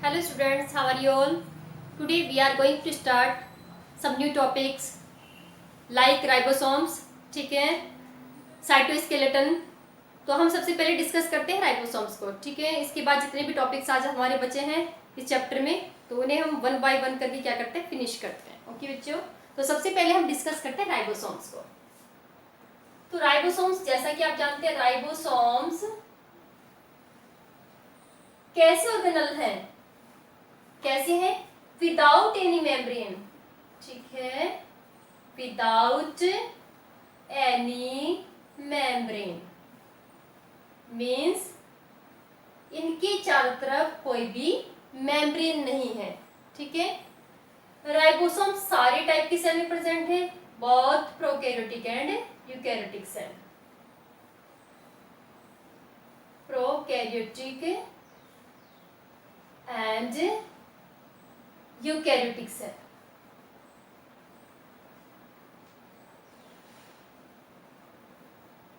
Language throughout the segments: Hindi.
Hello students, how are you all? Today we are going to start some new topics like ribosomes, ठीक है, साइटोस्केलेटन। तो हम सबसे पहले डिस्कस करते हैं राइबोसोम्स को, ठीक है। इसके बाद जितने भी टॉपिक्स आज हमारे बचे हैं इस चैप्टर में, तो उन्हें हम वन बाय वन करके क्या करते हैं, फिनिश करते हैं। ओके बच्चों, तो सबसे पहले हम डिस्कस करते हैं राइबोसोम्स को। तो राइबोसोम्स, जैसा कि आप जानते हैं, राइबोसोम्स कैसे ऑर्गेनल हैं, कैसे हैं? विदाउट एनी मेम्ब्रेन, ठीक है, विदाउट एनी मेम्ब्रेन मीन्स इनके चारों तरफ कोई भी मेम्ब्रेन नहीं है, ठीक है। राइबोसोम सारे टाइप की सेल में प्रेजेंट है, both prokaryotic and eukaryotic cell. Prokaryotic and eukaryotic cell.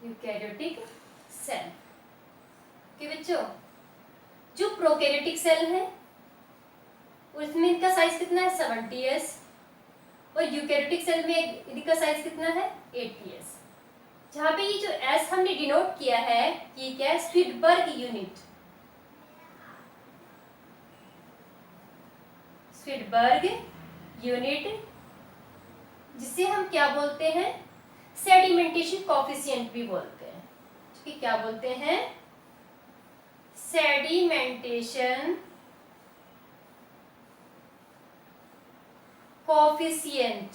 Eukaryotic cell के बच्चों, जो प्रोकैरियोटिक सेल है उसमें इनका साइज कितना है, 70s, और यूकैरियोटिक सेल में इनका साइज कितना है, 80s। जहां पे ये जो S हमने डिनोट किया है, ये क्या है, स्वीडबर्ग यूनिट। स्वीडबर्ग यूनिट, जिसे हम क्या बोलते हैं, सेडिमेंटेशन कोफिशिएंट भी बोलते हैं, ठीक है। क्या बोलते हैं, सेडिमेंटेशन कोफिशिएंट।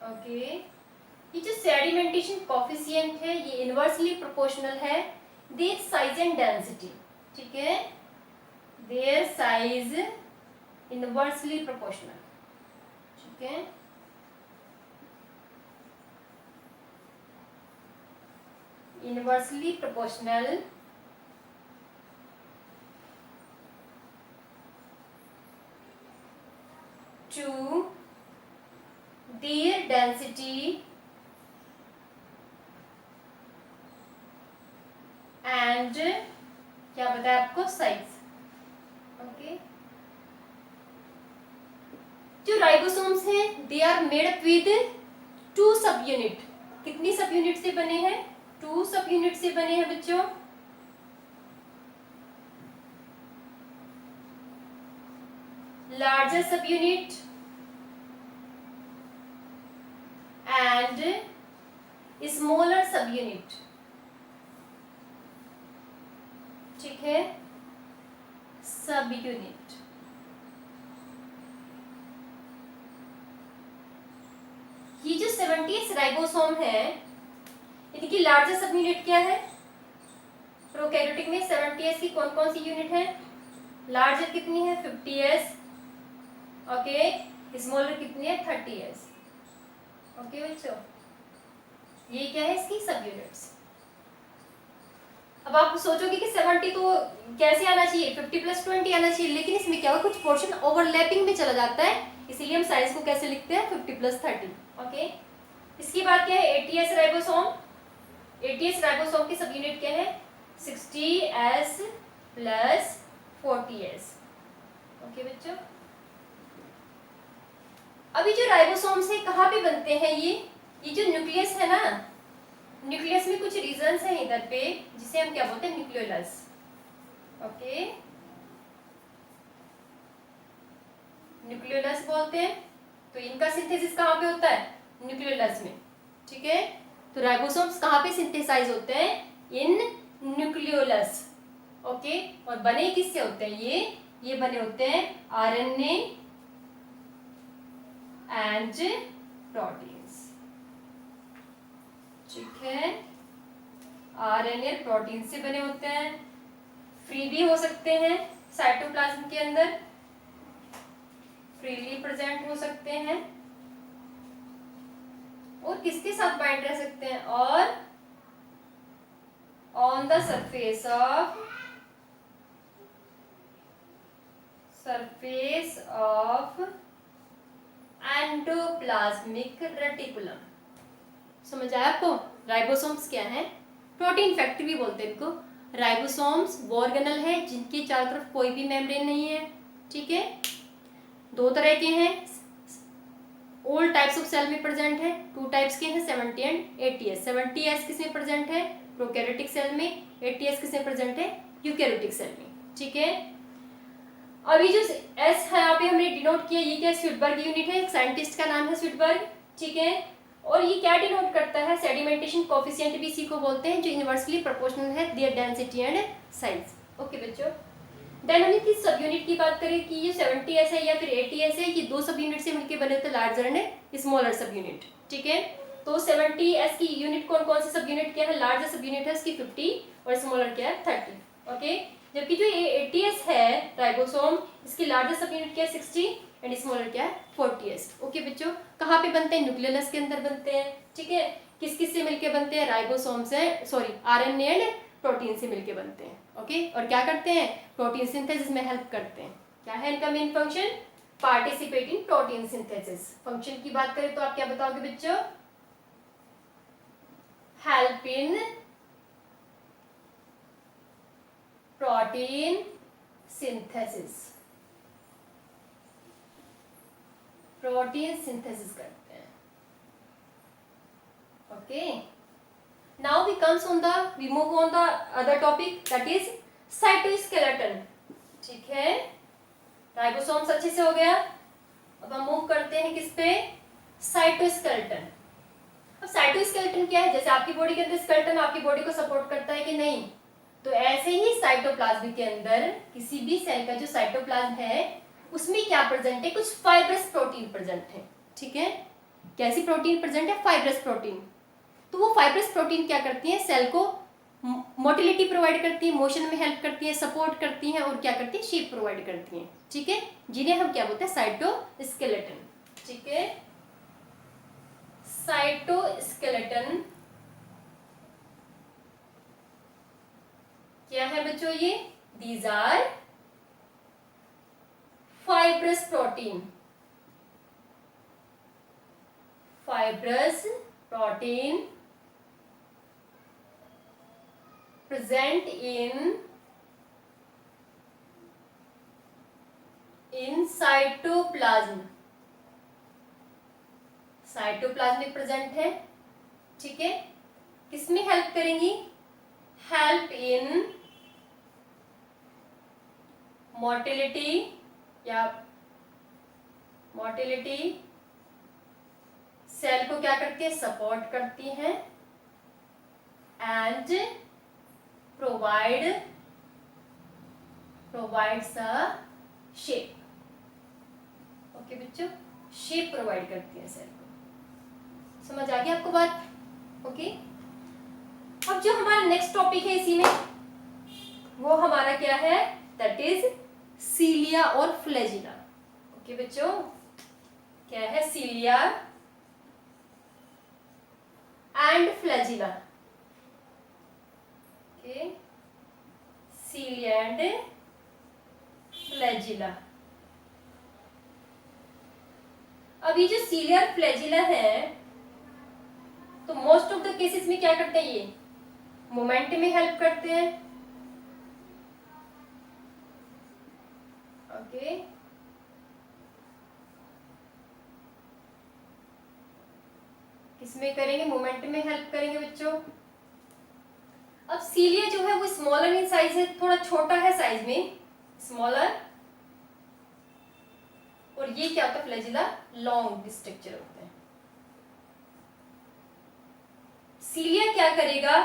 ओके, ये जो सेडिमेंटेशन कोफिशिएंट है ये इनवर्सली प्रोपोर्शनल है देयर साइज एंड डेंसिटी, ठीक है, देयर साइज इनवर्सली प्रोपोर्शनल, ठीक है। Inversely proportional to their density and क्या बताया आपको, साइज। ओके, जो राइबोसोम्स हैं they are made up with 2 सब यूनिट। कितनी सब यूनिट से बने हैं, 2 सब यूनिट से बने हैं बच्चों। लार्जर सब यूनिट एंड स्मॉलर सब यूनिट, ठीक है, सब यूनिट। ये जो 70s राइबोसोम है, इनकी लार्जेस्ट सब यूनिट क्या है? प्रोकैरियोटिक में 70s की कौन कौन सी यूनिट है? लार्जर कितनी है, 50s। ओके, स्मॉलर कितनी है, 30s। ओके बच्चों, ये क्या है, इसकी सब यूनिट्स। अब आप सोचोगे कि 70 तो कैसे आना चाहिए, 50 + 20 आना चाहिए, लेकिन इसमें क्या होगा, कुछ पोर्शन ओवरलैपिंग में चला जाता है, इसीलिए हम साइज को कैसे लिखते हैं, 50 + 30। ओके, इसके बाद क्या है, 80s राइबोसोम। 80s राइबोसोम की सब यूनिट क्या है, 60s + 40s। ओके बच्चों, अभी जो राइबोसोम्स है कहाँ पे बनते हैं, ये जो न्यूक्लियस है ना, न्यूक्लियस में कुछ रीजन्स हैं इधर पे, जिसे हम क्या बोलते हैं, न्यूक्लियोलस। ओके, न्यूक्लियोलस बोलते हैं। तो इनका सिंथेसिस कहाँ पे होता है, न्यूक्लियोलस में, ठीक है। तो राइबोसोम्स कहाँ पे सिंथेसाइज होते हैं, इन न्यूक्लियोलस। ओके, और बने किससे होते हैं, ये बने होते हैं आरएनए एंड प्रोटीन्स, ठीक है। आरएनए प्रोटीन से बने होते हैं, फ्री भी हो सकते हैं साइटोप्लाज्म के अंदर, फ्रीली प्रेजेंट हो सकते हैं, और किसके साथ बाइंड रह सकते हैं, और on the surface of endoplasmic reticulum. समझ आया आपको? राइबोसोम्स क्या है, प्रोटीन फैक्ट्री भी बोलते हैं इनको, राइबोसोम्स वो ऑर्गेनल है जिनके चारों तरफ कोई भी मेम्ब्रेन नहीं है, ठीक है। दो तरह के हैं, ऑल टाइप्स ऑफ सेल में प्रेजेंट है। टू टाइप्स के हैं, 70 एंड 80s। 70s किसमें प्रेजेंट है? प्रोकैरियोटिक सेल में। 80s किसमें प्रेजेंट है? यूकैरियोटिक सेल में, ठीक है। अभी जो एस है यहाँ पे हमने डिनोट किया, ये क्या स्वीटबर्ग यूनिट है, एक साइंटिस्ट का नाम है स्वीटबर्ग, ठीक है। और ये क्या डिनोट करता है? सेडिमेंटेशन कोफिशिएंट भी इसी को बोलते हैं, जो इनवर्सली प्रोपोर्शनल है their density and size. Okay बच्चों, देन हमने किस सब यूनिट की बात करें कि ये 70s है या फिर 80s है, ये दो सब यूनिट से मिलकर बने थे, लार्जर एंड स्मॉलर सब यूनिट, ठीक है। तो 70s की यूनिट कौन कौन से सब यूनिट क्या है? लार्जर सब यूनिट है उसकी 50 और स्मॉलर क्या है 30, ओके। जबकि जो ये 80s है राइबोसोम, इसकी लार्जर सब यूनिट क्या है 60 एंड स्मॉलर क्या है 40s। ओके बच्चों, कहाँ पे बनते हैं? न्यूक्लियस के अंदर बनते हैं, ठीक है। किस किस से मिलके बनते हैं? राइबोसोम से, सॉरी आरएनए एंड प्रोटीन से मिलके बनते हैं, ओके। और क्या करते हैं? प्रोटीन सिंथेसिस में हेल्प करते हैं। क्या है इनका main function? Participate in protein synthesis. Function की बात करें तो आप क्या बताओगे बच्चों? Help in protein synthesis, protein synthesis करते हैं, okay. Now we comes on the, we move on the other topic, that is cytoskeleton, ठीक है। राइबोसोम्स अच्छे से हो गया। अब हम मूव करते हैं किस पे? साइटोस्केलेटन। अब साइटोस्केलेटन क्या है? जैसे आपकी बॉडी के अंदर स्केलेटन आपकी बॉडी को सपोर्ट करता है कि नहीं, तो ऐसे ही साइटोप्लाज्म के अंदर किसी भी सेल का जो साइटोप्लाज्म है उसमें क्या प्रेजेंट है? कुछ फाइब्रस प्रोटीन प्रेजेंट है, ठीक है। कैसी प्रोटीन प्रेजेंट है? Fibrous protein. तो वो फाइब्रस प्रोटीन क्या करती है? सेल को मोटिलिटी प्रोवाइड करती है, मोशन में हेल्प करती है, सपोर्ट करती है और क्या करती है? शेप प्रोवाइड करती है, ठीक है। जिन्हें हम क्या बोलते हैं? साइटोस्केलेटन, ठीक है। साइटोस्केलेटन क्या है बच्चों? ये these are fibrous protein, fibrous protein present in cytoplasm, cytoplasm में प्रेजेंट है, ठीक है। किसमें हेल्प करेंगी? हेल्प इन मोटिलिटी या मोटिलिटी, सेल को क्या करती है? सपोर्ट करती हैं and provides a shape, okay बच्चों, शेप प्रोवाइड करती है सेल को। समझ आ गया आपको बात? ओके। अब जो हमारा नेक्स्ट टॉपिक है इसी में, वो हमारा क्या है? दैट इज सीलिया और फ्लैजिला, ओके बच्चों। क्या है? Cilia and flagella, okay. Cilia and flagella. अभी जो सीलिया और फ्लैजिला है, तो मोस्ट ऑफ द केसेस में क्या करते हैं? ये मूवमेंट में हेल्प करते हैं, ओके। किसमें करेंगे? मूवमेंट में हेल्प करेंगे बच्चों। अब सीलिया जो है वो स्मॉलर इन साइज है, थोड़ा छोटा है साइज में, स्मॉलर। और ये क्या होता है? फ्लैजिला लॉन्ग स्ट्रक्चर होते हैं। सीलिया क्या करेगा?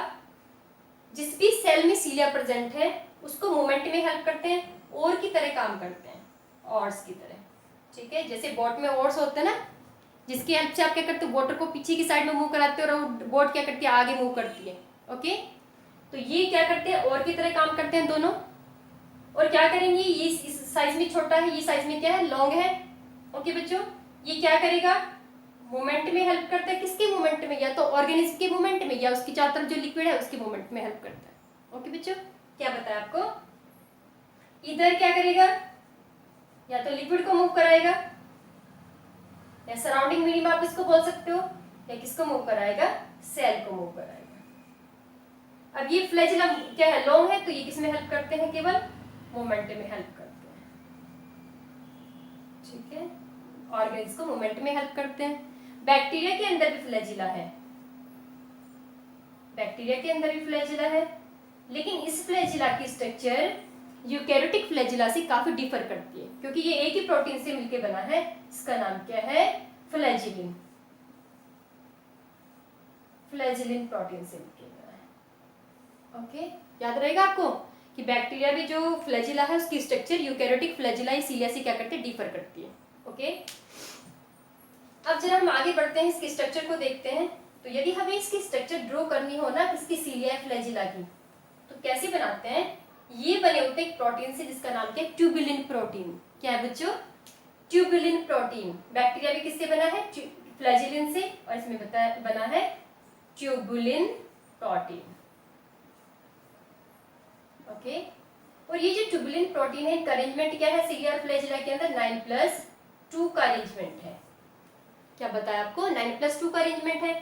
जिस भी सेल में सीलिया प्रेजेंट है उसको मूवमेंट में हेल्प करते हैं, और की तरह काम करते हैं, ऑर्स की तरह, ठीक है। जैसे बोट में ऑर्स होते हैं ना, जिसकी हेल्प से आप क्या करते हो? वाटर को पीछे की साइड में मूव कराते हो और बोट क्या करती है? आगे मूव करती है, ओके। तो ये क्या करते हैं? और की तरह काम करते हैं दोनों। और क्या करेंगे? ये इस साइज में छोटा है, ये साइज में क्या है? लॉन्ग है, ओके बच्चों। ये क्या करेगा? मूवमेंट में हेल्प करता है। किसके मूवमेंट में? या तो ऑर्गेनिज्म के मूवमेंट में, या उसकी चारों तरफ जो लिक्विड है उसके मूवमेंट में हेल्प करता है, ओके बच्चों। क्या बताया आपको? इधर क्या करेगा? या तो लिक्विड को मूव कराएगा, या सराउंडिंग मीडियम आप इसको बोल सकते हो, या किसको मूव कराएगा? सेल को मूव कराएगा, अब ये फ्लैजिला क्या है, लॉन्ग है, तो ये किसमें हेल्प करते हैं, केवल मोमेंट में हेल्प करते हैं। ठीक है, ऑर्गेन्स को मोमेंट में हेल्प करते हैं। बैक्टीरिया के अंदर भी फ्लैजिला है, बैक्टीरिया के अंदर भी फ्लैजिला है, लेकिन इस फ्लैजिला की स्ट्रक्चर यूकैरियोटिक फ्लैजिला से काफी डिफर करती है, क्योंकि ये एक ही प्रोटीन से मिलकर बना है। इसका नाम क्या है, फ्लैजिलिन। फ्लैजिलिन प्रोटीन से मिलकर बना है। ओके, याद रहेगा आपको कि बैक्टीरिया भी जो फ्लैजिला है उसकी स्ट्रक्चर यूकैरियोटिक फ्लैजिला इसीलिए से क्या करते हैं, डिफर करती है। ओके, अब जब हम आगे बढ़ते हैं, इसके स्ट्रक्चर को देखते हैं। तो यदि हमें इसकी स्ट्रक्चर ड्रॉ करनी हो ना, इसकी सीलिया फ्लैजिला की, तो कैसे बनाते हैं, ये बने होते हैं प्रोटीन से जिसका नाम क्या है, ट्यूबुलिन प्रोटीन। क्या है बच्चों, ट्यूबुलिन प्रोटीन। बैक्टीरिया भी किससे बना है, फ्लैजिलिन से, और इसमें बना है ट्यूबुलिन प्रोटीन। ओके, और ये जो ट्यूबुलिन प्रोटीन है, इनका अरेंजमेंट क्या है, सीलिया और फ्लैजिला के अंदर 9+2 का अरेंजमेंट है। क्या बताया आपको, 9+2 का अरेंजमेंट है।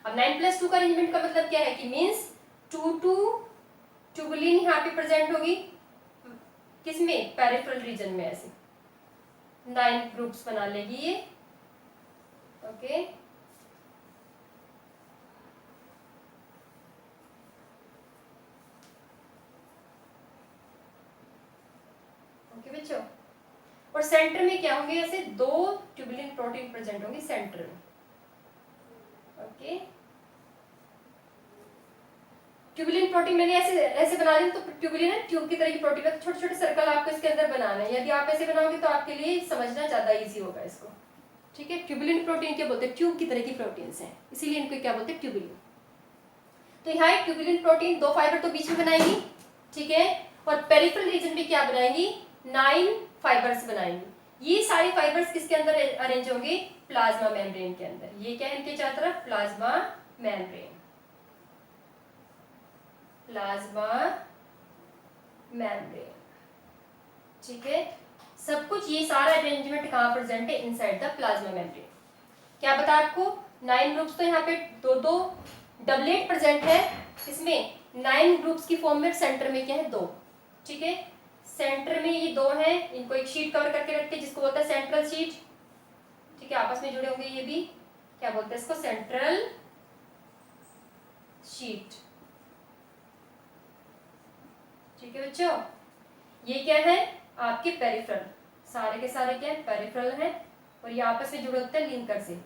अब 9+2 का अरेंजमेंट का मतलब क्या है कि मीन्स 2 ट्यूबुलिन यहाँ पे प्रेजेंट होगी, किसमें, पेरिफेरल रीजन में, ऐसे 9 ग्रुप्स बना लेगी ये। ओके, ओके बच्चों, और सेंटर में क्या होंगे, ऐसे 2 ट्यूबुलिन प्रोटीन प्रेजेंट होंगे सेंटर में। ओके, ट्यूबुलिन प्रोटीन मैंने ऐसे ऐसे बना दिया, तो ट्यूबुलिन है ट्यूब की तरह की प्रोटीन है, छोटे छोटे सर्कल आपको इसके अंदर बनाना है। यदि आप ऐसे बनाओगे तो आपके लिए समझना ज्यादा इजी होगा इसको। ठीक है, ट्यूबुलिन प्रोटीन क्या बोलते हैं, ट्यूब की तरह की प्रोटीन्स हैं, इसीलिए इनको क्या बोलते हैं, ट्यूबुलिन। तो यहाँ एक ट्यूबुलिन प्रोटीन 2 फाइबर तो बीच में बनाएंगी, ठीक है, और पेरिफेरल रीजन में क्या बनाएंगी, 9 फाइबर्स बनाएंगी। ये सारे फाइबर्स किसके अंदर अरेंज होंगे, प्लाज्मा मेम्ब्रेन के अंदर। ये क्या है इनके चारों तरफ, प्लाज्मा मेम्ब्रेन, प्लाज्मा मेम्ब्रेन। ठीक है, सब कुछ ये सारा अरेंजमेंट कहाँ प्रेजेंट है, इनसाइड द प्लाज्मा मेम्ब्रेन। क्या बता आपको, 9 ग्रुप्स, तो यहाँ पे 2 डबलेट प्रेजेंट है, इसमें 9 ग्रुप्स की फॉर्म में सेंटर में क्या है, 2। ठीक है, सेंटर में ये 2 हैं, इनको एक शीट कवर करके रखते हैं जिसको बोलते हैं सेंट्रल शीट। ठीक है, आपस में जुड़े होंगे ये भी, क्या बोलते हैं इसको, सेंट्रल शीट। ठीक है बच्चों, ये क्या है, आपके पेरिफेरल, सारे के सारे क्या है, पेरिफेरल है, और ये आपस में जुड़े होते हैं लिंकर से,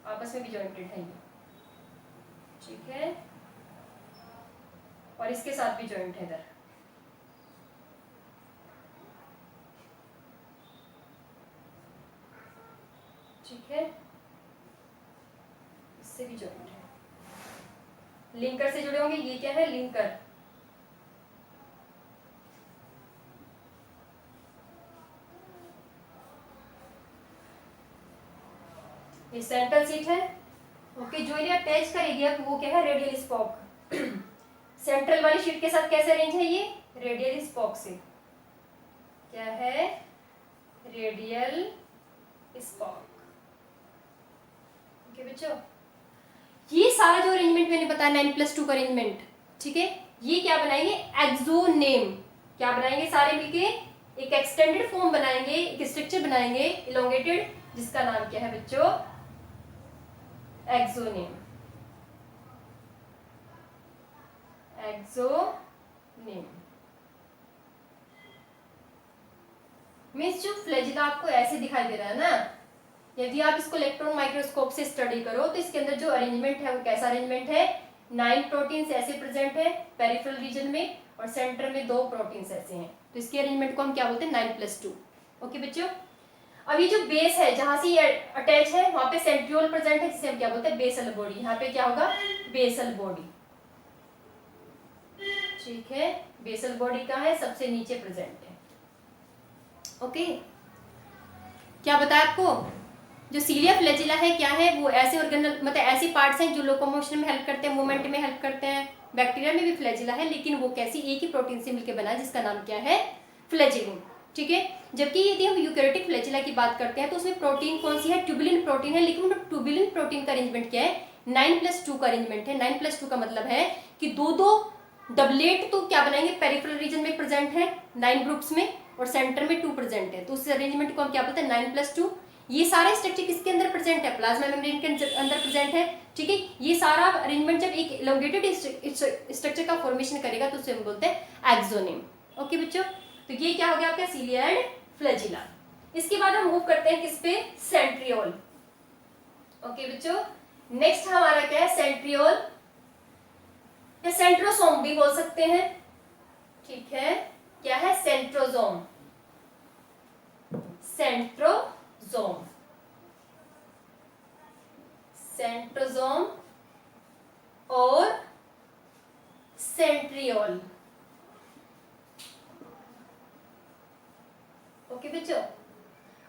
आपस में भी जॉइंटेड है ये। ठीक है, और इसके साथ भी जॉइंट है इधर। ठीक है, इससे भी जॉइंट है, लिंकर से जुड़े होंगे। ये क्या है, लिंकर। ये सेंट्रल सीट है। ओके, जो ये अटैच करेगी अब वो क्या है, रेडियल स्पोक। सेंट्रल वाली शीट के साथ कैसे अरेंज है ये, रेडियल स्पोक से। क्या है, रेडियल स्पोक। ओके बच्चों, ये सारा जो अरेंजमेंट मैंने बताया 9+2 का अरेंजमेंट, ठीक है, ये क्या बनाएंगे, एक्सोनेम। क्या बनाएंगे, सारे मिलके एक एक्सटेंडेड फॉर्म बनाएंगे, एक स्ट्रक्चर बनाएंगे इलोंगेटेड, जिसका नाम क्या है बच्चों, एक्सोनेम। एक्सोनेम मीन्स जो फ्लैजिला आपको ऐसे दिखाई दे रहा है ना, यदि आप इसको इलेक्ट्रॉन माइक्रोस्कोप से स्टडी करो तो इसके अंदर जो अरेंजमेंट है वो कैसा अरेंजमेंट है, 9 प्रोटीन्स ऐसे प्रेजेंट है पेरिफेरल रीजन में, और सेंटर में 2 प्रोटीन्स ऐसे हैं। तो इसके अरेंजमेंट को हम क्या बोलते हैं, 9+2। ओके बच्चों, अब ये जो बेस है जहां से ये अटैच है वहां पे सेंट्रियोल प्रेजेंट है, जिसे हम क्या बोलते हैं, बेसल बॉडी। यहाँ पे क्या होगा, बेसल बॉडी। ठीक है, बेसल बॉडी कहाँ है, सबसे नीचे प्रेजेंट है। ओके, क्या बताया आपको, जो सीलिया फ्लैजिला है क्या है, वो ऐसे ऑर्गेनल मतलब ऐसे पार्ट्स हैं जो लोकोमोशन में हेल्प करते हैं, मूवमेंट में हेल्प करते हैं। बैक्टीरिया में भी फ्लैजिला है, लेकिन वो कैसी, एक ही प्रोटीन से मिलकर बना है जिसका नाम क्या है, फ्लैजिलिन। ठीक है, जबकि यदि हम यूकैरियोटिक फ्लैजिला की बात करते हैं तो उसमें प्रोटीन कौन सी है, ट्यूबुलिन प्रोटीन है, लेकिन ट्यूबुलिन प्रोटीन का अरेंजमेंट क्या है, 9+2 का अरेंजमेंट है। 9+2 का मतलब है कि 2 डबलेट तो क्या बनाएंगे, पेरिफेरल रीजन में प्रेजेंट है 9 ग्रुप्स में और सेंटर में 2 प्रेजेंट है, तो उस अरेंजमेंट को हम क्या बोलते हैं 9+2। ये सारा स्ट्रक्चर किसके अंदर प्रेजेंट है, प्लाज्मा मेम्ब्रेन के अंदर प्रेजेंट है। ठीक है, ये सारा अरेंजमेंट जब एक इलोंगेटेड स्ट्रक्चर का फॉर्मेशन करेगा तो उसे हम बोलते हैं एक्सोनिम। ओके बच्चों, तो ये क्या हो गया आपका सीलिया एंड फ्लैजिला। इसके बाद हम मूव करते हैं किस पे, सेंट्रियोल। ओके बच्चों, नेक्स्ट हमारा क्या है, सेंट्रियोल या सेंट्रोसोम भी बोल सकते हैं। ठीक है, क्या है, सेंट्रोसोम, सेंट्रोसोम, सेंट्रोसोम और सेंट्रियोल। ओके बच्चों,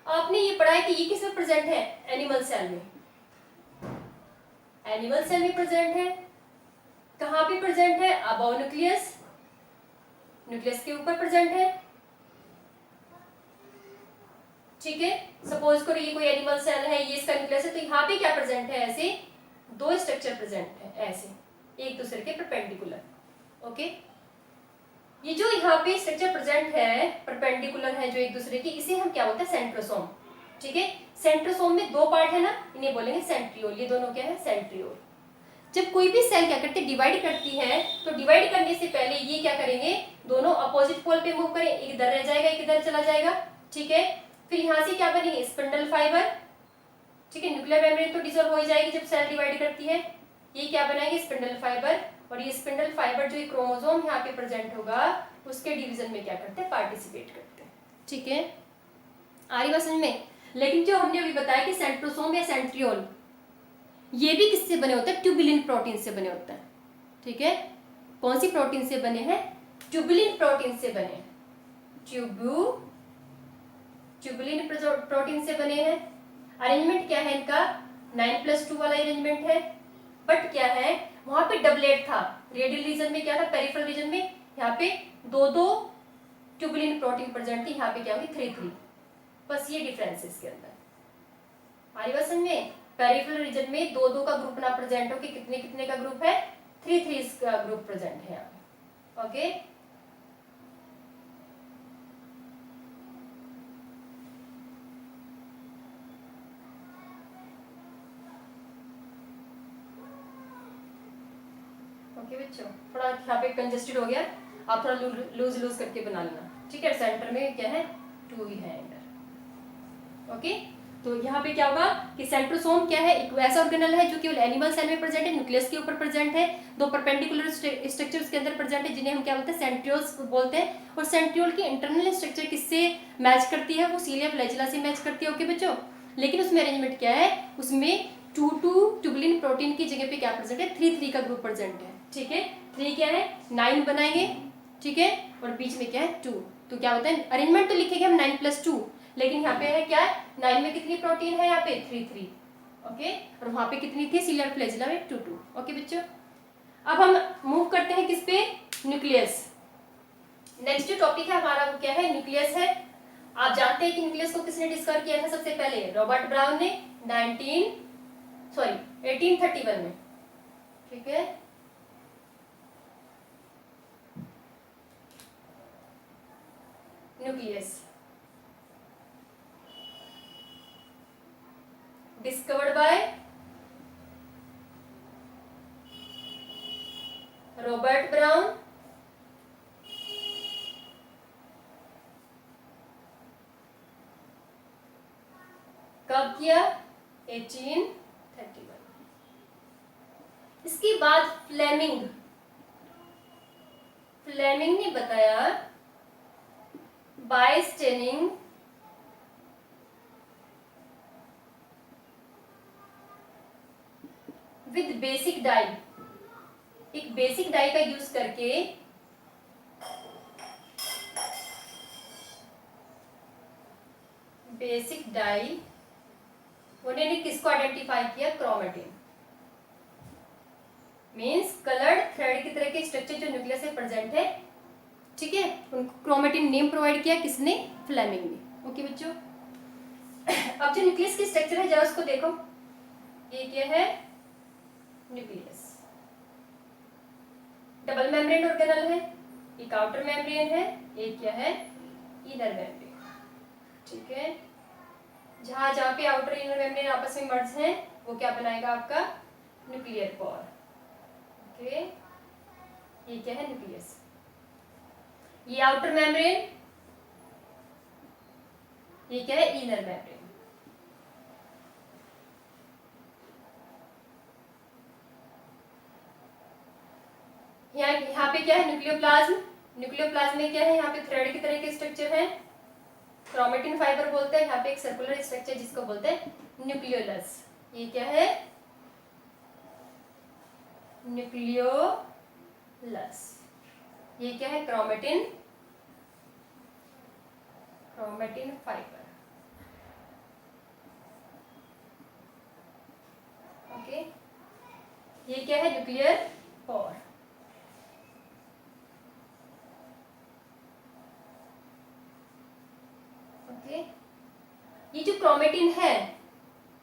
आपने ये पढ़ा है कि ये किसमें प्रेजेंट है, एनिमल सेल में, एनिमल सेल में प्रेजेंट है। कहां पे प्रेजेंट है, अबव न्यूक्लियस, न्यूक्लियस के ऊपर प्रेजेंट है। ठीक है, सपोज करो ये कोई एनिमल सेल है, ये इसका न्यूक्लियस है, तो यहाँ पे क्या प्रेजेंट है, ऐसे 2 स्ट्रक्चर प्रेजेंट है, ऐसे एक दूसरे के परपेंडिकुलर। ओके, ये जो यहाँ पे स्ट्रक्चर प्रेजेंट है, परपेंडिकुलर है जो एक दूसरे की, इसे हम क्या बोलते हैं, सेंट्रोसोम। ठीक है, सेंट्रोसोम में 2 पार्ट है ना, इन्हें बोलेंगे सेंट्रियोल। ये दोनों क्या है, सेंट्रियोल। जब कोई भी सेल क्या करती है, डिवाइड करती है, तो डिवाइड करने से पहले ये क्या करेंगे, दोनों अपोजिट पोल पे मूव करें, एक इधर रह जाएगा एक इधर चला जाएगा। ठीक है, फिर यहाँ से क्या बनेगी, स्पिंडल फाइबर। ठीक है, न्यूक्लियर मेम्ब्रेन तो डिसॉल्व हो ही जाएगी जब सेल डिवाइड करती है। ये क्या बनाएंगे, स्पिंडल फाइबर, और ये स्पिंडल फाइबर जो क्रोमोसोम यहाँ पे प्रेजेंट होगा उसके डिवीजन में क्या करते हैं, पार्टिसिपेट करते हैं। ठीक है, आ रही बात समझ में। लेकिन जो हमने अभी बताया कि सेंट्रोसोम या सेंट्रियोल, ये भी किससे बने होते हैं, ट्यूबुलिन प्रोटीन से बने होते हैं। ठीक है, कौन सी प्रोटीन से बने हैं, ट्यूबुलिन प्रोटीन से बने, ट्यूबुलिन प्रोटीन से बने हैं। अरेंजमेंट क्या है इनका, 9+2 वाला अरेंजमेंट है, बट क्या है, वहां पे डबलेट था, रेडियल रीजन में क्या था, पेरिफेरल रीजन में यहाँ पे 2 ट्यूबुलिन प्रोटीन प्रेजेंट थी, यहाँ पे क्या होगी 3, बस ये डिफरेंस है इसके अंदर। हमारी बात समझ में, पेरिफेरल रीजन में 2 का ग्रुप ना प्रेजेंट हो कि कितने का ग्रुप है, 3 का ग्रुप प्रेजेंट है यहाँ पे। ओके, ओके बच्चों, थोड़ा यहाँ पे कंजेस्टेड हो गया, आप थोड़ा लूज करके बना लेना। ठीक है, सेंटर में क्या है, 2 ही है इधर। ओके, तो यहाँ पे क्या होगा कि सेंट्रोसोम क्या है, एक ऐसा ऑर्गेनल है जो केवल एनिमल सेल में प्रेजेंट है, न्यूक्लियस के ऊपर प्रेजेंट है, 2 परपेंडिकुलर स्ट्रक्चर्स के अंदर प्रेजेंट है, जिन्हें हम क्या बोलते हैं, सेंट्रियोल्स बोलते हैं। और सेंट्रियोल की इंटरनल स्ट्रक्चर किससे मैच करती है, वो सीलिया फ्लैजिला से मैच करती है। ओके बच्चों, लेकिन उसमें अरेंजमेंट क्या है, उसमें 2 ट्यूबुलिन प्रोटीन की जगह पे क्या प्रेजेंट है, 3 का ग्रुप प्रेजेंट है। ठीक है, 3 क्या है, 9 बनाएंगे। ठीक है, और बीच में क्या है, 2, तो क्या होता है, अरेंजमेंट तो लिखेंगे हम 9+2, लेकिन यहाँ पे है क्या, 9 में कितनी प्रोटीन है, यहाँ पे 3। ओके, और वहां पे कितनी थी, सीलिया फ्लैजिला में 2। ओके बच्चों, अब हम मूव करते हैं किस पे, न्यूक्लियस। नेक्स्ट जो टॉपिक है हमारा वो क्या है, न्यूक्लियस है। आप जानते हैं कि न्यूक्लियस को किसने डिस्कवर किया था सबसे पहले, रॉबर्ट ब्राउन ने 1831 में। ठीक है, nucleus discovered by Robert Brown, कब किया, 1831। इसके बाद फ्लेमिंग ने बताया by staining with basic dye, एक बेसिक डाई का यूज करके बेसिक डाई उन्होंने किसको आइडेंटिफाई किया, क्रोमेटिन, मींस कलर्ड थ्रेड की तरह के स्ट्रक्चर जो न्यूक्लियस में प्रेजेंट है। ठीक है, उनको क्रोमेटिन नेम प्रोवाइड किया किसने, फ्लेमिंग ने। ओके बच्चों, अब जो न्यूक्लियस की स्ट्रक्चर है जरा उसको देखो, ये क्या है, न्यूक्लियस। डबल मेम्ब्रेन ऑर्गेनल है, एक आउटर मेम्ब्रेन है, एक क्या है, इनर मेम्ब्रेन। ठीक है, जहां जहां पे आउटर इनर मेम्ब्रेन आपस में मर्ज हैं वो क्या बनाएगा आपका न्यूक्लियर पोर। ओके, ये क्या है न्यूक्लियस, ये आउटर मेम्ब्रेन, ये क्या है इनर मेम्ब्रेन। यहाँ पे क्या है न्यूक्लियोप्लाज्म, न्यूक्लियोप्लाज्म में क्या है, यहाँ पे थ्रेड की तरह के स्ट्रक्चर है, क्रोमेटिन फाइबर बोलते हैं, यहाँ पे एक सर्कुलर स्ट्रक्चर जिसको बोलते हैं न्यूक्लियोलस। ये क्या है न्यूक्लियोलस, ये क्या है क्रोमेटिन, क्रोमेटिन फाइबर। ओके, ये क्या है न्यूक्लियर पोर। ओके, ये जो क्रोमेटिन है,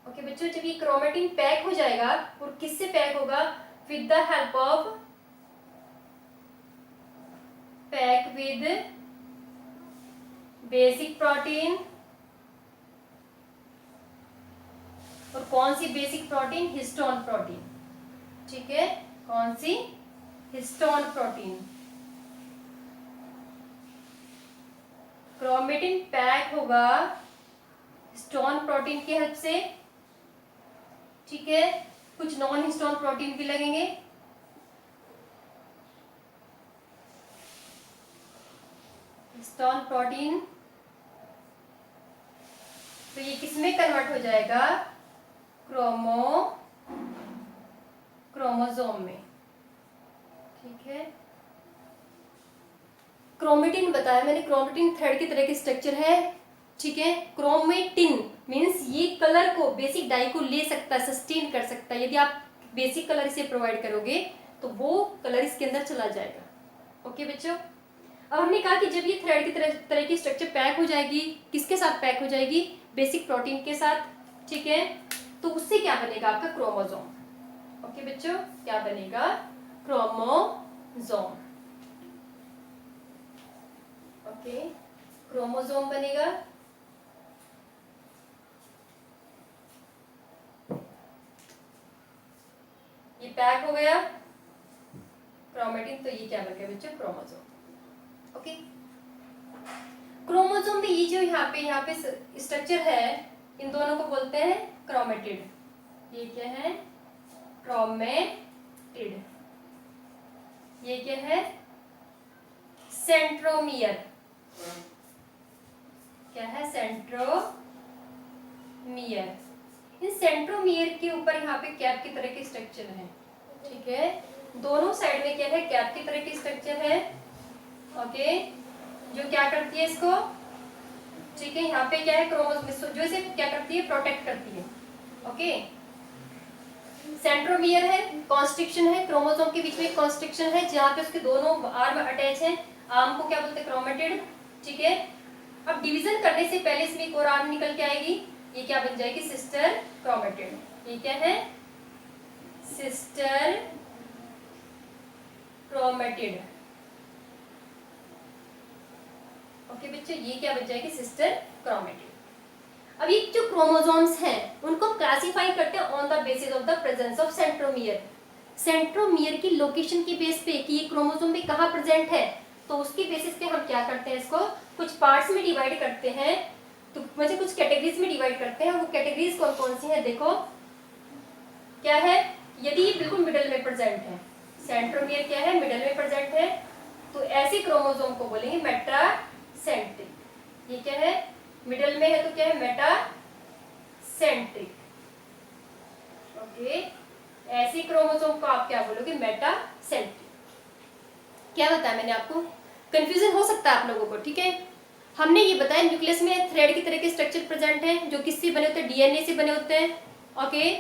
ओके बच्चों, जब ये क्रोमेटिन पैक हो जाएगा, और किससे पैक होगा, with the help of, pack with basic protein. और कौन सी बेसिक प्रोटीन, हिस्टोन प्रोटीन। ठीक है, कौन सी, हिस्टोन प्रोटीन। क्रोमेटिन पैक होगा हिस्टोन प्रोटीन की हेल्प से। ठीक है, कुछ नॉन हिस्टोन प्रोटीन भी लगेंगे। हिस्टोन प्रोटीन, तो ये किसमें कन्वर्ट हो जाएगा, क्रोमोसोम में। ठीक है, क्रोमेटिन बताया मैंने, क्रोमेटिन थ्रेड की तरह की स्ट्रक्चर है। ठीक है, क्रोमेटिन मीन्स ये कलर को, बेसिक डाई को ले सकता है, सस्टेन कर सकता है। यदि आप बेसिक कलर इसे प्रोवाइड करोगे तो वो कलर इसके अंदर चला जाएगा। ओके बच्चों, अब हमने कहा कि जब ये थ्रेड की तरह की स्ट्रक्चर पैक हो जाएगी, किसके साथ पैक हो जाएगी, बेसिक प्रोटीन के साथ। ठीक है, तो उससे क्या बनेगा आपका क्रोमोसोम। ओके बच्चों, क्या बनेगा, क्रोमोसोम। ओके, क्रोमोसोम बनेगा। ये पैक हो गया क्रोमेटिन, तो ये क्या बन गया बच्चों, क्रोमोसोम। ओके, क्रोमोसोम में ये जो यहाँ पे स्ट्रक्चर है, इन दोनों को बोलते हैं क्रोमेटिड। ये क्या है, क्रोमेटिड। ये क्या है, सेंट्रोमियर। क्या है, सेंट्रोमियर। इन सेंट्रोमियर के ऊपर यहाँ पे कैप की तरह के स्ट्रक्चर है। ठीक है, दोनों साइड में क्या है, कैप की तरह की स्ट्रक्चर है। ओके, जो क्या करती है इसको, ठीक है, यहाँ पे क्या है, क्रोमोसोम जो इसे क्या करती है, प्रोटेक्ट करती है। ओके, सेंट्रोमियर है, कॉन्स्ट्रिक्शन है, क्रोमोसोम के बीच में कॉन्स्ट्रिक्शन है जहाँ पे उसके दोनों आर्म अटैच हैं। आर्म को क्या बोलते हैं, क्रोमेटिड। ठीक है, अब डिवीजन करने से पहले इसमें एक और आर्म निकल के आएगी, ये क्या बन जाएगी, सिस्टर क्रोमेटिड। ये क्या है, सिस्टर क्रोमेटिड। ओके बच्चों, ये क्या बन जाएगी, सिस्टर क्रोमेटिड। अब ये जो क्रोमोसोम्स हैं उनको क्लासिफाई करते हैं on the basis of the presence of centromere. Centromere की लोकेशन की बेस पे कि ये क्रोमोसोम में कहाँ प्रेजेंट है, तो उसकी बेसिस पे हम क्या करते हैं, इसको कुछ पार्ट्स में डिवाइड करते हैं, तो मुझे कुछ कैटेगरीज में डिवाइड करते हैं। वो कैटेगरीज कौन कौन सी है, देखो क्या है, यदि ये बिल्कुल मिडल में प्रेजेंट है, सेंट्रोमियर क्या है, मिडल में प्रेजेंट है, तो ऐसे क्रोमोसोम को बोलेंगे मेटासेंट्रिक। ये क्या है, मिडल में है तो क्या है, मेटासेंट्रिक। ओके, ऐसे क्रोमोसोम को आप क्या बोलोगे, मेटासेंट्रिक। क्या बताया मैंने आपको, कंफ्यूजन हो सकता है आप लोगों को। ठीक है, हमने ये बताया न्यूक्लियस में थ्रेड की तरह के स्ट्रक्चर प्रेजेंट है जो किससे बने होते हैं, डीएनए से बने होते हैं। ओके,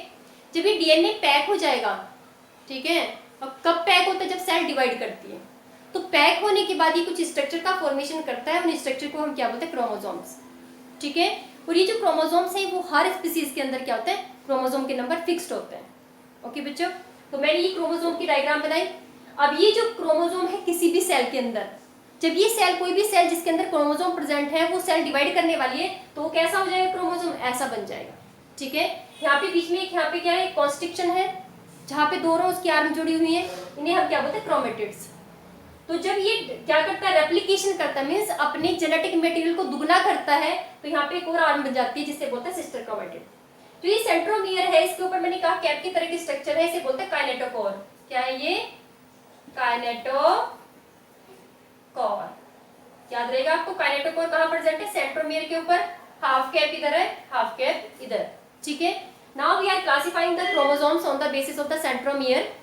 जब ये डीएनए पैक हो जाएगा, ठीक है, और कब पैक होता है, जब सेल डिवाइड करती है, तो पैक होने के बाद ये कुछ स्ट्रक्चर का फॉर्मेशन करता है, उन स्ट्रक्चर को हम क्या बोलते हैं, क्रोमोसोम्स। ठीक है, और ये जो क्रोमोसोम्स हैं वो हर स्पीसीज के अंदर क्या होता है, क्रोमोसोम के नंबर फिक्स्ड होते हैं। ओके बच्चों, तो मैंने ये क्रोमोसोम की डायग्राम बनाई। अब ये जो क्रोमोसोम है किसी भी सेल के अंदर, जब ये सेल, कोई भी सेल जिसके अंदर क्रोमोसोम प्रेजेंट है, वो सेल डिवाइड करने वाली है, तो वो कैसा हो जाएगा, क्रोमोसोम ऐसा बन जाएगा। ठीक है, यहाँ पे बीच में एक, यहाँ पे क्या है, कॉन्स्ट्रिक्शन है, जहाँ पे दोनों उसकी आर्म जुड़ी हुई है, इन्हें हम क्या बोलते हैं, क्रोमेटिड्स। तो जब ये क्या करता है, रेप्लिकेशन करता है, मीन्स अपने जेनेटिक मटेरियल को दुगना करता है, तो यहाँ पे एक और आर्म बन जाती है जिसे बोलते हैं सिस्टर क्रोमेटिड। तो ये सेंट्रोमियर है, इसके ऊपर मैंने कहा कैप की तरह की स्ट्रक्चर है, इसे बोलते हैं काइनेटोकोर। क्या है ये, काइनेटोकोर। याद रहेगा आपको, काइनेटोकोर कहाँ प्रेजेंट है, सेंट्रोमियर के ऊपर, हाफ कैप इधर है, हाफ कैप इधर। ठीक है, now we are classifying the chromosomes on the basis of the centromere.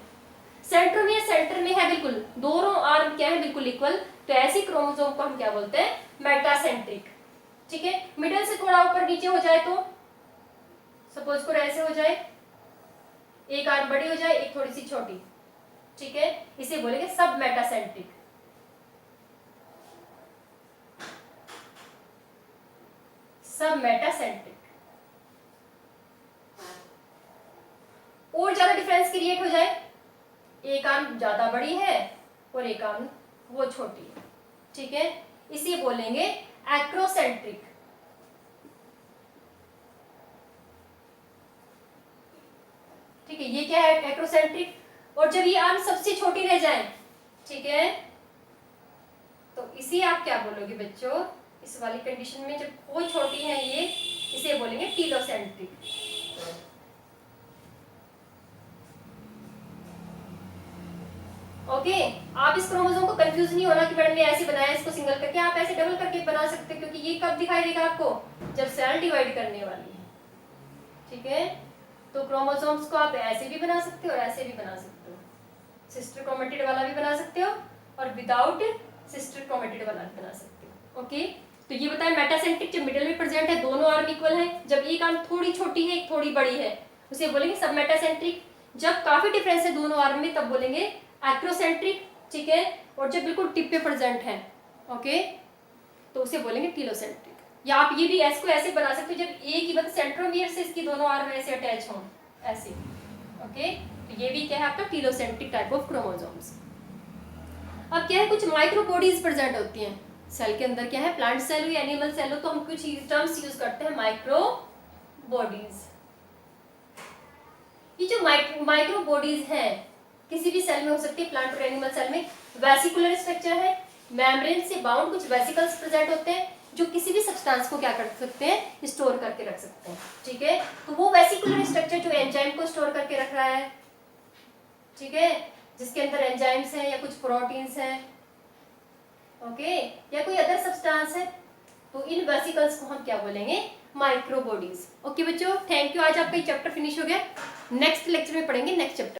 Centromere center में है, बिल्कुल दोनों आर्म क्या है, बिल्कुल इक्वल, तो ऐसी क्रोमोसोम को हम क्या बोलते हैं, मेटासेंट्रिक। ठीक है, मिडल से थोड़ा ऊपर नीचे हो जाए, तो सपोज को ऐसे हो जाए, एक आर्म बड़ी हो जाए, एक थोड़ी सी छोटी। ठीक है, इसे बोलेंगे सब मेटासेंट्रिक। सब मेटासेंट्रिक। और ज्यादा डिफरेंस क्रिएट हो जाए, एक आर्म ज्यादा बड़ी है और एक आर्म वो छोटी है। ठीक है, इसे बोलेंगे एक्रोसेंट्रिक। ठीक है, ये क्या है, एक्रोसेंट्रिक। और जब ये आर्म सबसे छोटी रह जाए, ठीक है, तो इसे आप क्या बोलोगे बच्चों, इस वाली कंडीशन में जब वो छोटी है ये, इसे बोलेंगे टीलोसेंट्रिक। ओके, आप इस क्रोमोसोम को कंफ्यूज नहीं होना कि मैडम ने ऐसे बनाया, इसको सिंगल करके, आप ऐसे डबल करके बना सकते हैं, क्योंकि ये कब दिखाई देगा आपको, जब सेल डिवाइड करने वाली है। ठीक है, तो क्रोमोसोम्स को आप ऐसे भी बना सकते हो और ऐसे भी बना सकते हो, सिस्टर क्रोमेटिड वाला भी बना सकते हो और विदाउट सिस्टर क्रोमेटिड वाला भी बना सकते हो। ओके, तो ये बताया मेटासेंट्रिक, जब मिडिल में प्रेजेंट है, दोनों आर्म इक्वल है, जब एक आर्म थोड़ी छोटी है, एक थोड़ी बड़ी है, उसे बोलेंगे सब मेटासेंट्रिक। जब काफी डिफरेंस है दोनों आर्म में, तब बोलेंगे एक्रोसेंट्रिक। ठीक है, और जब बिल्कुल टिप पे प्रेजेंट है, ओके, तो उसे बोलेंगे टीलोसेंट्रिक। या आप ये भी एस को ऐसे बना सकते हो, जब एक ही मतलब सेंट्रोमियर से इसकी दोनों आर्म ऐसे अटैच हों, ऐसे। ओके, तो ये भी क्या है आपका टीलोसेंट्रिक टाइप ऑफ क्रोमोसोम्स। अब क्या है, कुछ माइक्रोबॉडीज प्रेजेंट होती हैं सेल के अंदर। क्या है, प्लांट सेल हो या एनिमल सेल हो, तो हम कुछ टर्म्स यूज करते हैं, माइक्रोबॉडीज। ये जो माइक्रोबॉडीज हैं, किसी भी सेल में हो सकती है, प्लांट और एनिमल सेल में। वेसिकुलर स्ट्रक्चर है, मेम्ब्रेन से बाउंड कुछ वेसिकल्स प्रेजेंट होते हैं, जो किसी भी सब्सटेंस को क्या कर सकते हैं, स्टोर करके रख सकते हैं। ठीक है, तो वो वेसिकुलर स्ट्रक्चर जो एंजाइम को स्टोर करके रख रहा है, ठीक है, जिसके अंदर एंजाइम्स हैं या कुछ प्रोटीन्स हैं, ओके, या कोई अदर सब्सटेंस है, तो इन वेसिकल्स को हम क्या बोलेंगे, माइक्रोबॉडीज। ओके बच्चों, थैंक यू। आज आपका ये चैप्टर फिनिश हो गया, नेक्स्ट लेक्चर में पढ़ेंगे नेक्स्ट चैप्टर।